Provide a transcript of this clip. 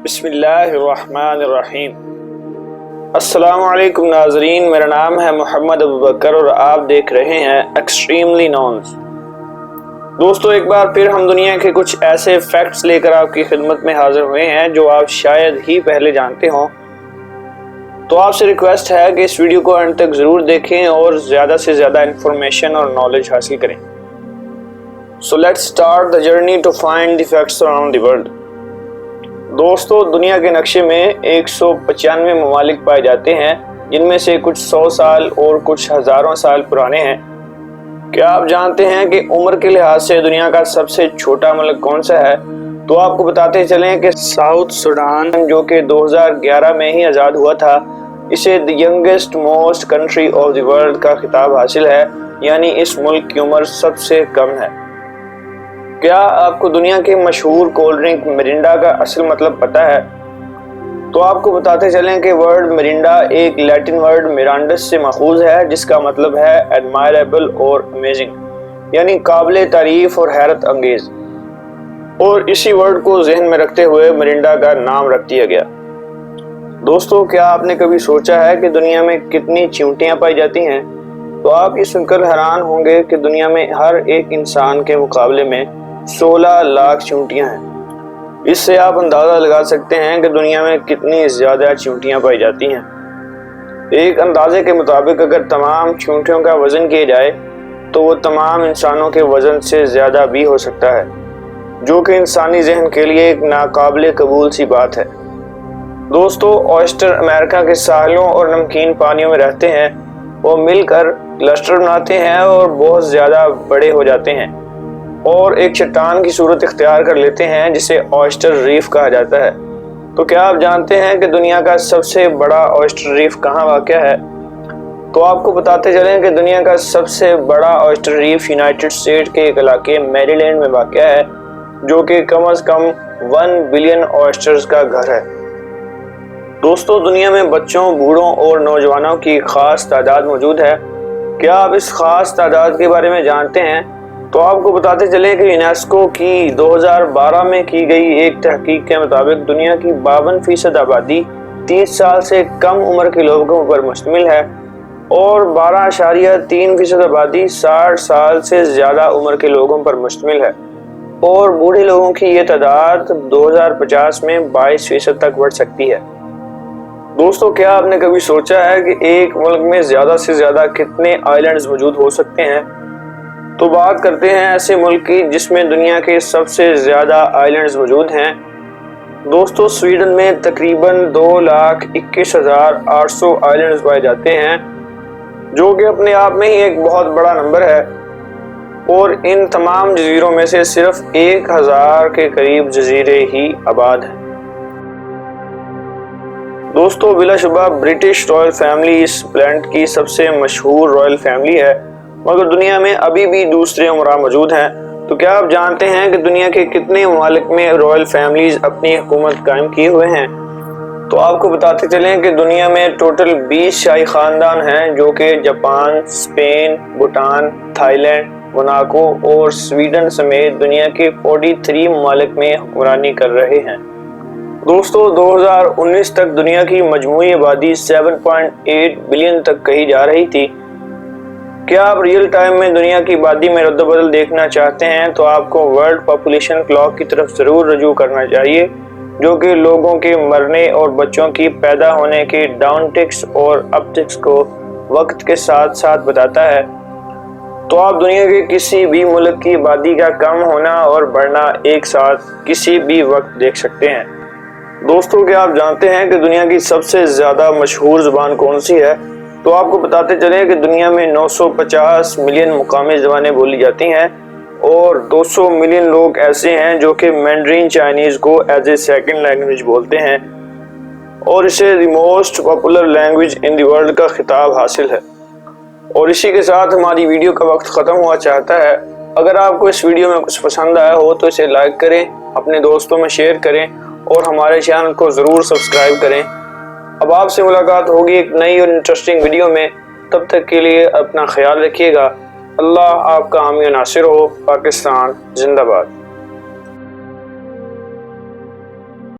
بسم اللہ الرحمن الرحیم۔ السلام علیکم ناظرین، میرا نام ہے محمد ابوبکر اور آپ دیکھ رہے ہیں ایکسٹریملی نونز۔ دوستو، ایک بار پھر ہم دنیا کے کچھ ایسے فیکٹس لے کر آپ کی خدمت میں حاضر ہوئے ہیں جو آپ شاید ہی پہلے جانتے ہوں۔ تو آپ سے ریکویسٹ ہے کہ اس ویڈیو کو اینڈ تک ضرور دیکھیں اور زیادہ سے زیادہ انفارمیشن اور نالج حاصل کریں۔ So let's start the journey to find the facts around the world۔ دوستو، دنیا کے نقشے میں 195 ممالک پائے جاتے ہیں، جن میں سے کچھ 100 سال اور کچھ ہزاروں سال پرانے ہیں۔ کیا آپ جانتے ہیں کہ عمر کے لحاظ سے دنیا کا سب سے چھوٹا ملک کون سا ہے؟ تو آپ کو بتاتے چلیں کہ ساؤتھ سوڈان، جو کہ 2011 میں ہی آزاد ہوا تھا، اسے the youngest most country of the world کا خطاب حاصل ہے، یعنی اس ملک کی عمر سب سے کم ہے۔ کیا آپ کو دنیا کے مشہور کولڈ ڈرنک مرینڈا کا اصل مطلب پتہ ہے؟ تو آپ کو بتاتے چلیں کہ ورڈ مرینڈا ایک لیٹن ورڈ میرانڈس سے ماخوذ ہے، جس کا مطلب ہے ایڈمائریبل اور امیزنگ، یعنی قابل تعریف اور حیرت انگیز، اور اسی ورڈ کو ذہن میں رکھتے ہوئے مرینڈا کا نام رکھ دیا گیا۔ دوستو، کیا آپ نے کبھی سوچا ہے کہ دنیا میں کتنی چیونٹیاں پائی جاتی ہیں؟ تو آپ یہ سن کر حیران ہوں گے کہ دنیا میں ہر ایک انسان کے مقابلے میں 16 لاکھ چیونٹیاں ہیں۔ اس سے آپ اندازہ لگا سکتے ہیں کہ دنیا میں کتنی زیادہ چیونٹیاں پائی جاتی ہیں۔ ایک اندازے کے مطابق اگر تمام چیونٹیوں کا وزن کیا جائے تو وہ تمام انسانوں کے وزن سے زیادہ بھی ہو سکتا ہے، جو کہ انسانی ذہن کے لیے ایک ناقابل قبول سی بات ہے۔ دوستو، آئسٹر امریکہ کے ساحلوں اور نمکین پانیوں میں رہتے ہیں۔ وہ مل کر کلسٹر بناتے ہیں اور بہت زیادہ بڑے ہو جاتے ہیں اور ایک چٹان کی صورت اختیار کر لیتے ہیں، جسے آئسٹر ریف کہا جاتا ہے۔ تو کیا آپ جانتے ہیں کہ دنیا کا سب سے بڑا آئسٹر ریف کہاں واقع ہے؟ تو آپ کو بتاتے چلیں کہ دنیا کا سب سے بڑا آئسٹر ریف یونائٹڈ اسٹیٹ کے ایک علاقے میری لینڈ میں واقع ہے، جو کہ کم از کم 1 بلین آئسٹرز کا گھر ہے۔ دوستو، دنیا میں بچوں، بوڑھوں اور نوجوانوں کی خاص تعداد موجود ہے۔ کیا آپ اس خاص تعداد کے بارے میں جانتے ہیں؟ تو آپ کو بتاتے چلیں کہ یونیسکو کی 2012 میں کی گئی ایک تحقیق کے مطابق دنیا کی 52% آبادی 30 سال سے کم عمر کے لوگوں پر مشتمل ہے اور 12.3% آبادی 60 سال سے زیادہ عمر کے لوگوں پر مشتمل ہے، اور بوڑھے لوگوں کی یہ تعداد 2050 میں 22% تک بڑھ سکتی ہے۔ دوستو، کیا آپ نے کبھی سوچا ہے کہ ایک ملک میں زیادہ سے زیادہ کتنے آئی لینڈز موجود ہو سکتے ہیں؟ تو بات کرتے ہیں ایسے ملک کی جس میں دنیا کے سب سے زیادہ آئی لینڈز موجود ہیں۔ دوستو، سویڈن میں تقریباً 2,21,800 آئی لینڈز پائے جاتے ہیں، جو کہ اپنے آپ میں ہی ایک بہت بڑا نمبر ہے، اور ان تمام جزیروں میں سے صرف 1,000 کے قریب جزیرے ہی آباد ہیں۔ دوستو، بلا شبہ برٹش رائل فیملی اس پلانٹ کی سب سے مشہور رائل فیملی ہے، مگر دنیا میں ابھی بھی دوسرے امراء موجود ہیں۔ تو کیا آپ جانتے ہیں کہ دنیا کے کتنے ممالک میں رائل فیملیز اپنی حکومت قائم کیے ہوئے ہیں؟ تو آپ کو بتاتے چلیں کہ دنیا میں ٹوٹل 20 شاہی خاندان ہیں، جو کہ Japan, Spain, Bhutan, Thailand, Monaco اور سویڈن سمیت دنیا کے 43 ممالک میں حکمرانی کر رہے ہیں۔ دوستو، 2019 تک دنیا کی مجموعی آبادی 7.8 بلین تک کہی جا رہی تھی۔ کیا آپ ریئل ٹائم میں دنیا کی آبادی میں رد و بدل دیکھنا چاہتے ہیں تو آپ کو ورلڈ پاپولیشن کلاک کی طرف ضرور رجوع کرنا چاہیے، جو کہ لوگوں کے مرنے اور بچوں کی پیدا ہونے کے ڈاؤن ٹکس اور اپ ٹکس کو وقت کے ساتھ ساتھ بتاتا ہے۔ تو آپ دنیا کے کسی بھی ملک کی آبادی کا کم ہونا اور بڑھنا ایک ساتھ کسی بھی وقت دیکھ سکتے ہیں۔ دوستو، کیا آپ جانتے ہیں کہ دنیا کی سب سے زیادہ مشہور زبان کون سی ہے؟ تو آپ کو بتاتے چلیں کہ دنیا میں 950 ملین مقامی زبانیں بولی جاتی ہیں، اور 200 ملین لوگ ایسے ہیں جو کہ مینڈرین چائنیز کو ایز اے سیکنڈ لینگویج بولتے ہیں، اور اسے the most popular language in the world کا خطاب حاصل ہے۔ اور اسی کے ساتھ ہماری ویڈیو کا وقت ختم ہوا چاہتا ہے۔ اگر آپ کو اس ویڈیو میں کچھ پسند آیا ہو تو اسے لائک کریں، اپنے دوستوں میں شیئر کریں اور ہمارے چینل کو ضرور سبسکرائب کریں۔ اب آپ سے ملاقات ہوگی ایک نئی اور انٹرسٹنگ ویڈیو میں۔ تب تک کے لیے اپنا خیال رکھیے گا۔ اللہ آپ کا حامی و ناصر ہو۔ پاکستان زندہ باد۔